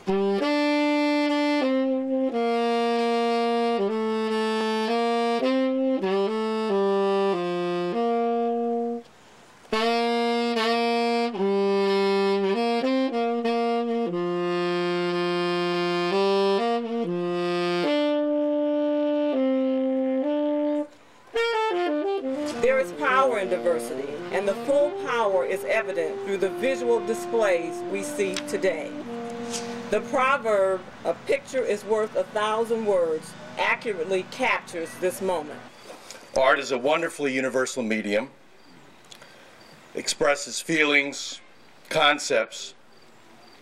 There is power in diversity, and the full power is evident through the visual displays we see today. The proverb, "A picture is worth 1,000 words," accurately captures this moment. Art is a wonderfully universal medium, expresses feelings, concepts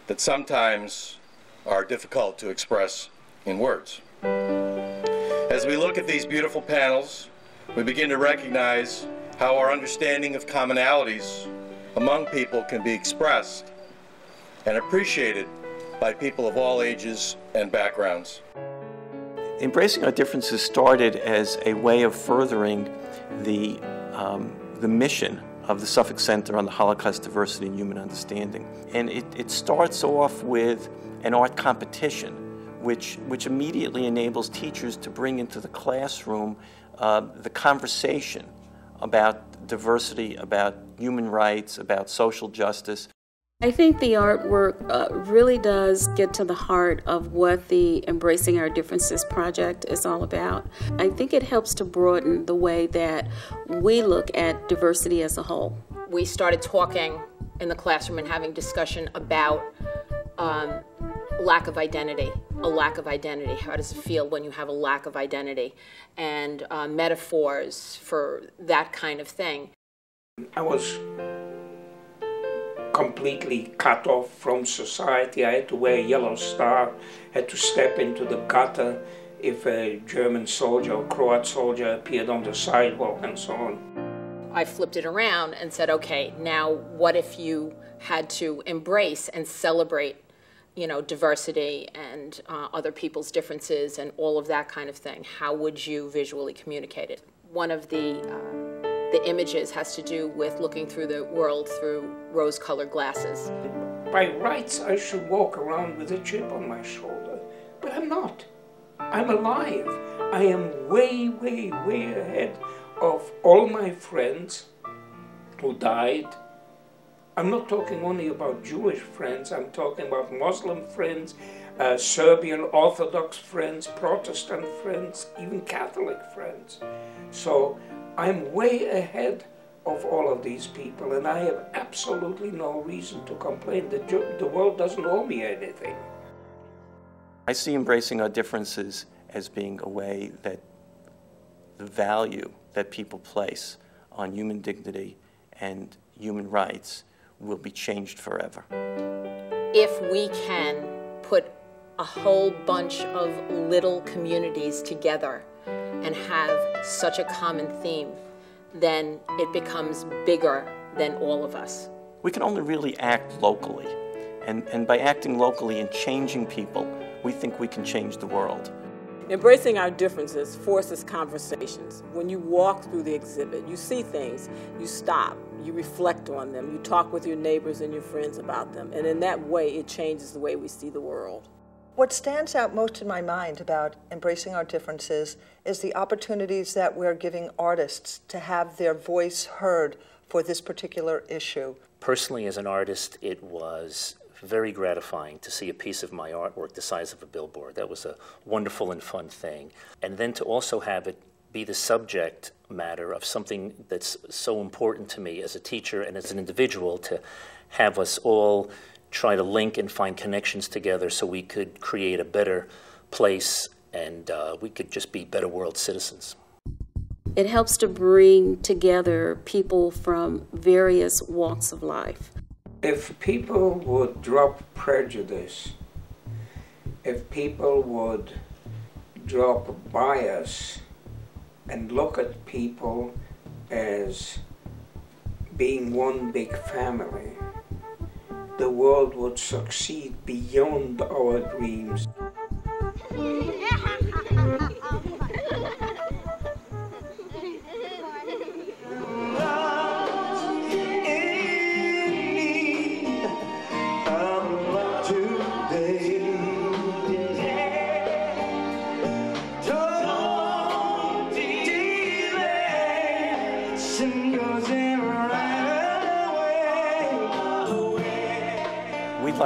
that sometimes are difficult to express in words. As we look at these beautiful panels, we begin to recognize how our understanding of commonalities among people can be expressed and appreciated by people of all ages and backgrounds. Embracing Our Differences started as a way of furthering the mission of the Suffolk Center on the Holocaust Diversity and Human Understanding. And it starts off with an art competition, which immediately enables teachers to bring into the classroom the conversation about diversity, about human rights, about social justice. I think the artwork really does get to the heart of what the Embracing Our Differences project is all about. I think it helps to broaden the way that we look at diversity as a whole. We started talking in the classroom and having discussion about lack of identity, a lack of identity. How does it feel when you have a lack of identity? And metaphors for that kind of thing. I was completely cut off from society. I had to wear a yellow star, had to step into the gutter if a German soldier or Croat soldier appeared on the sidewalk and so on. I flipped it around and said, okay, now what if you had to embrace and celebrate, you know, diversity and other people's differences and all of that kind of thing? How would you visually communicate it? One of the images has to do with looking through the world through rose-colored glasses. By rights, I should walk around with a chip on my shoulder, but I'm not. I'm alive. I am way, way, way ahead of all my friends who died. I'm not talking only about Jewish friends, I'm talking about Muslim friends, Serbian Orthodox friends, Protestant friends, even Catholic friends. So I'm way ahead of all of these people, and I have absolutely no reason to complain. The world doesn't owe me anything. I see Embracing Our Differences as being a way that the value that people place on human dignity and human rights will be changed forever. If we can put a whole bunch of little communities together and have such a common theme, then it becomes bigger than all of us. We can only really act locally, and by acting locally and changing people, we think we can change the world. Embracing Our Differences forces conversations. When you walk through the exhibit, you see things, you stop, you reflect on them, you talk with your neighbors and your friends about them, and in that way it changes the way we see the world. What stands out most in my mind about Embracing Our Differences is the opportunities that we're giving artists to have their voice heard for this particular issue. Personally, as an artist, it was very gratifying to see a piece of my artwork the size of a billboard. That was a wonderful and fun thing. And then to also have it be the subject matter of something that's so important to me as a teacher and as an individual, to have us all try to link and find connections together so we could create a better place and we could just be better world citizens. It helps to bring together people from various walks of life. If people would drop prejudice, if people would drop bias and look at people as being one big family, the world would succeed beyond our dreams. Today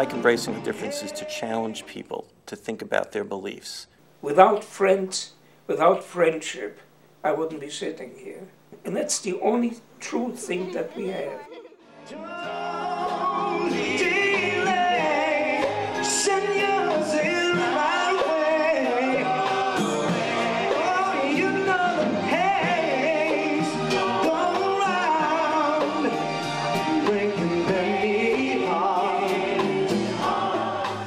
like embracing the differences to challenge people to think about their beliefs. Without friends, without friendship, I wouldn't be sitting here. And that's the only true thing that we have.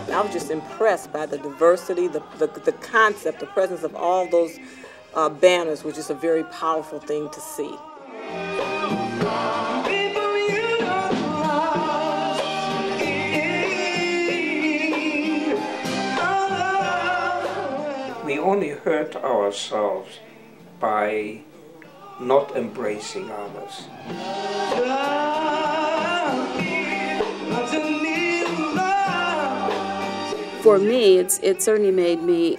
I was just impressed by the diversity, the concept, the presence of all those banners, which is a very powerful thing to see. We only hurt ourselves by not embracing others. For me, it certainly made me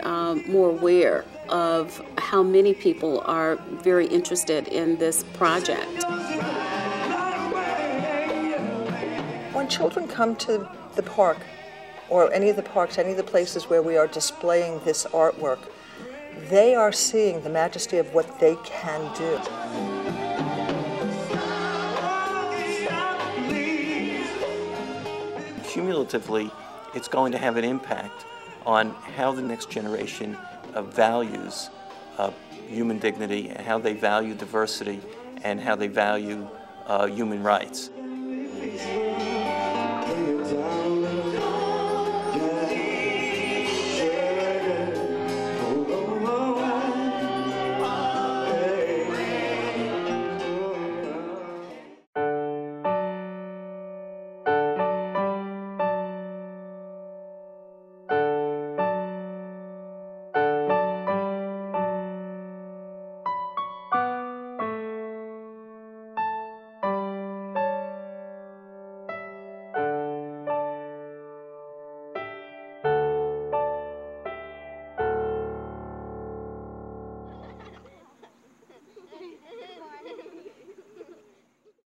more aware of how many people are very interested in this project. When children come to the park, or any of the parks, any of the places where we are displaying this artwork, they are seeing the majesty of what they can do. Cumulatively, it's going to have an impact on how the next generation values human dignity, and how they value diversity, and how they value human rights.